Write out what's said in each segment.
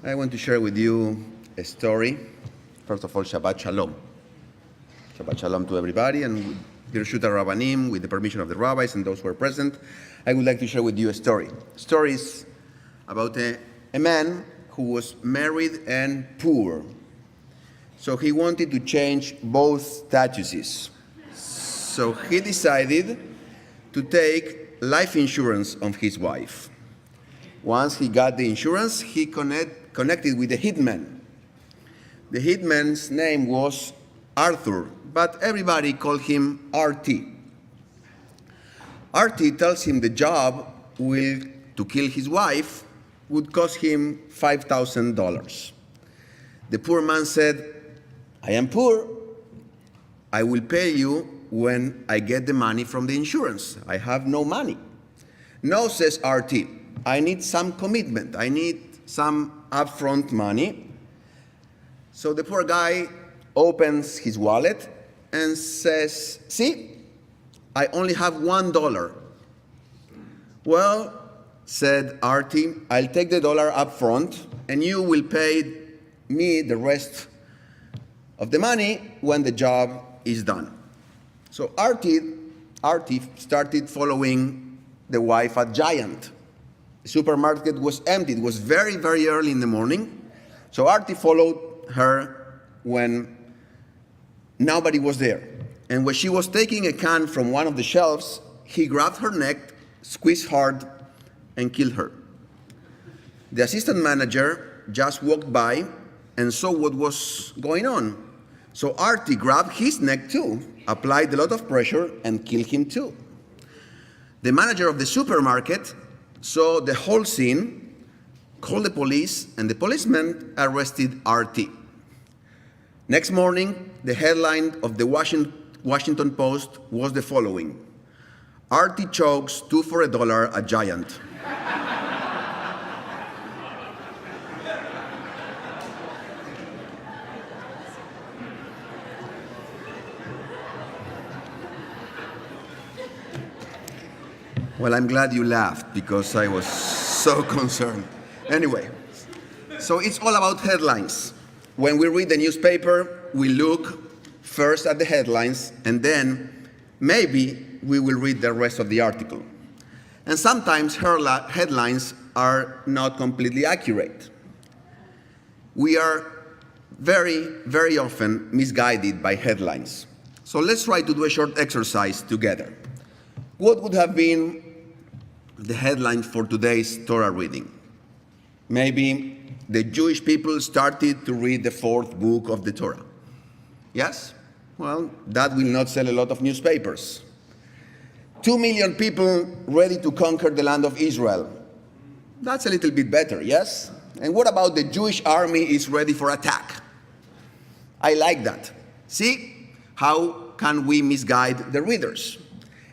I want to share with you a story. First of all, Shabbat Shalom. Shabbat Shalom to everybody, and Birshut Rabbanim, with the permission of the rabbis and those who are present, I would like to share with you a story. Story is about a man who was married and poor. So he wanted to change both statuses. So he decided to take life insurance on his wife. Once he got the insurance, he connected with the hitman. The hitman's name was Arthur, but everybody called him RT. RT tells him the job to kill his wife would cost him $5,000. The poor man said, I am poor. I will pay you when I get the money from the insurance. I have no money. No, says RT. I need some commitment. I need some upfront money. So the poor guy opens his wallet and says, see, I only have $1. Well, said RT, I'll take the dollar up front and you will pay me the rest of the money when the job is done. So RT started following the wife at Giant. The supermarket was empty. It was very, very early in the morning. So RT followed her when nobody was there. And when she was taking a can from one of the shelves, he grabbed her neck, squeezed hard, and killed her. The assistant manager just walked by and saw what was going on. So RT grabbed his neck too, applied a lot of pressure, and killed him too. The manager of the supermarket saw the whole scene, called the police, and the policeman arrested RT. Next morning, the headline of the Washington Post was the following: RT chokes 2 for $1 at Giant. Well, I'm glad you laughed because I was so concerned. Anyway, so it's all about headlines. When we read the newspaper, we look first at the headlines and then maybe we will read the rest of the article. And sometimes headlines are not completely accurate. We are very, very often misguided by headlines. So let's try to do a short exercise together. What would have been the headline for today's Torah reading? Maybe the Jewish people started to read the 4th book of the Torah. Yes? Well, that will not sell a lot of newspapers. 2 million people ready to conquer the land of Israel. That's a little bit better, yes? And what about the Jewish army is ready for attack? I like that. See? How can we misguide the readers?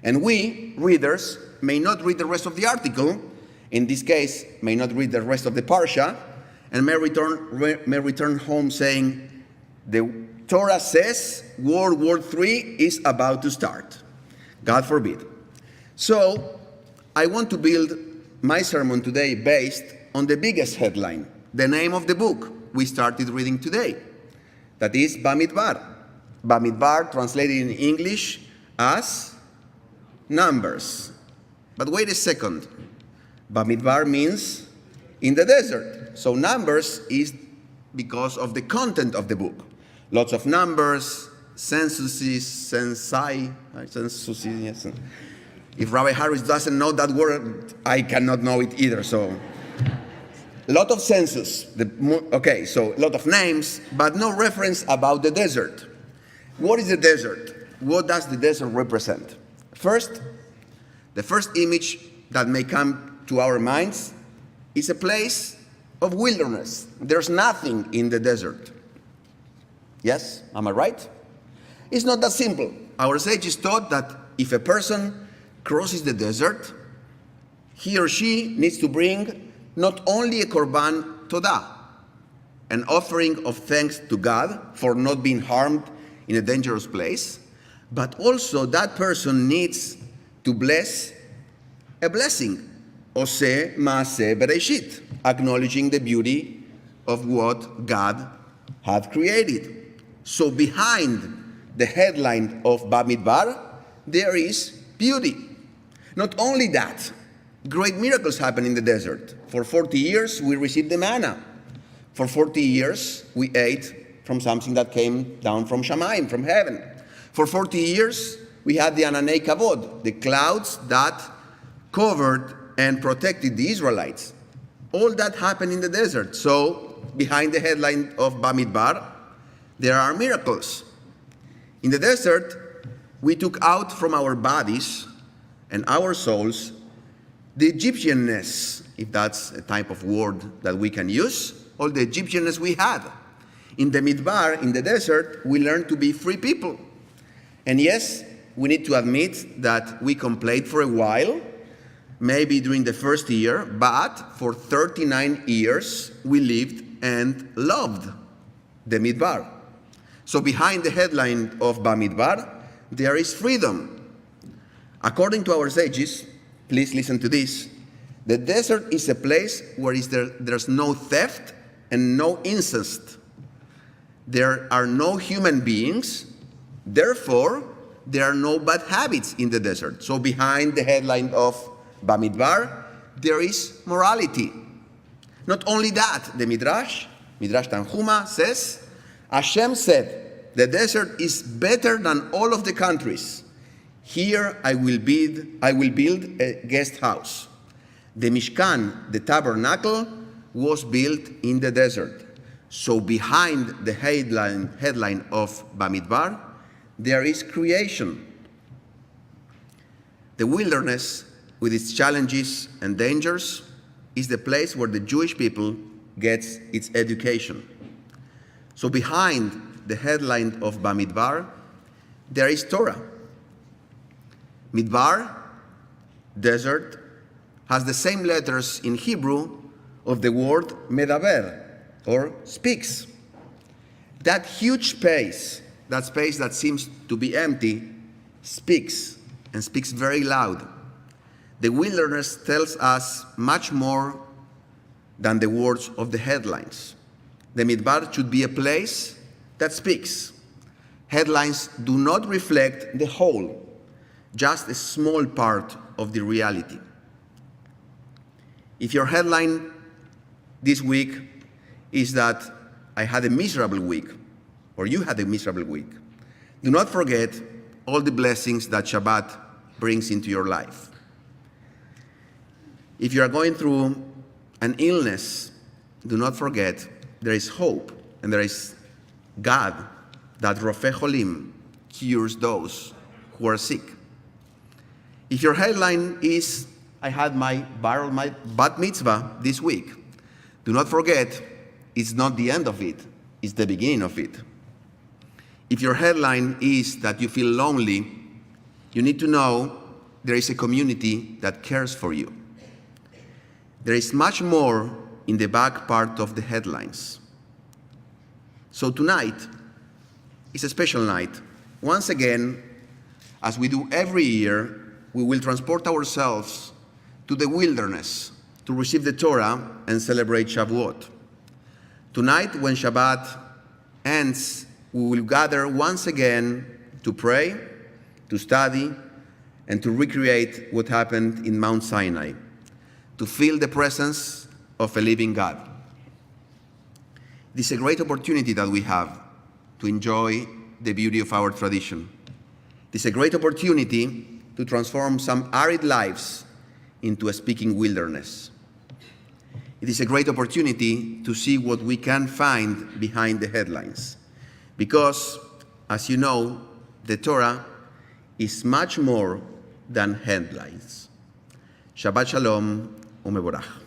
And we, readers, may not read the rest of the article, in this case, may not read the rest of the parsha, and may return home saying, the Torah says World War III is about to start. God forbid. So, I want to build my sermon today based on the biggest headline, the name of the book we started reading today. That is Bamidbar. Bamidbar, translated in English as Numbers. But wait a second. Bamidbar means in the desert. So Numbers is because of the content of the book. Lots of numbers, censuses. Yes. If Rabbi Harris doesn't know that word, I cannot know it either. So a lot of census. Okay, so a lot of names, but no reference about the desert. What is the desert? What does the desert represent? First, the first image that may come to our minds is a place of wilderness. There's nothing in the desert. Yes? Am I right? It's not that simple. Our sages taught that if a person crosses the desert, he or she needs to bring not only a korban todah, an offering of thanks to God for not being harmed in a dangerous place, but also that person needs to bless a blessing, Ose Maaseh Bereshit, acknowledging the beauty of what God had created. So behind the headline of Bamidbar, there is beauty. Not only that, great miracles happen in the desert. For 40 years, we received the manna. For 40 years, we ate from something that came down from Shamayim, from heaven. For 40 years, we had the Ananei Kavod, the clouds that covered and protected the Israelites. All that happened in the desert. So, behind the headline of Bamidbar, there are miracles. In the desert, we took out from our bodies and our souls the Egyptianness, if that's a type of word that we can use, all the Egyptianness we had. In the Midbar, in the desert, we learned to be free people. And yes, we need to admit that we complained for a while, maybe during the first year, but for 39 years, we lived and loved the Midbar. So behind the headline of Bamidbar, there is freedom. According to our sages, please listen to this, the desert is a place where there's no theft and no incest. There are no human beings, therefore, there are no bad habits in the desert. So behind the headline of Bamidbar, there is morality. Not only that, the Midrash Tanhuma says, Hashem said, the desert is better than all of the countries. Here I will build a guest house. The Mishkan, the tabernacle, was built in the desert. So behind the headline of Bamidbar, there is creation. The wilderness, with its challenges and dangers, is the place where the Jewish people gets its education. So behind the headline of Bamidbar, there is Torah. Midbar, desert, has the same letters in Hebrew of the word medaber, or speaks. That huge space, that space that seems to be empty, speaks, and speaks very loud. The wilderness tells us much more than the words of the headlines. The Midbar should be a place that speaks. Headlines do not reflect the whole, just a small part of the reality. If your headline this week is that I had a miserable week, or you had a miserable week, do not forget all the blessings that Shabbat brings into your life. If you are going through an illness, do not forget there is hope, and there is God, that Rofeh Cholim cures those who are sick. If your headline is, I had my bat mitzvah this week, do not forget, it's not the end of it, it's the beginning of it. If your headline is that you feel lonely, you need to know there is a community that cares for you. There is much more in the back part of the headlines. So tonight is a special night. Once again, as we do every year, we will transport ourselves to the wilderness to receive the Torah and celebrate Shavuot. Tonight, when Shabbat ends, we will gather once again to pray, to study, and to recreate what happened in Mount Sinai, to feel the presence of a living God. This is a great opportunity that we have to enjoy the beauty of our tradition. This is a great opportunity to transform some arid lives into a speaking wilderness. It is a great opportunity to see what we can find behind the headlines. Because, as you know, the Torah is much more than headlines. Shabbat Shalom u'mevorach.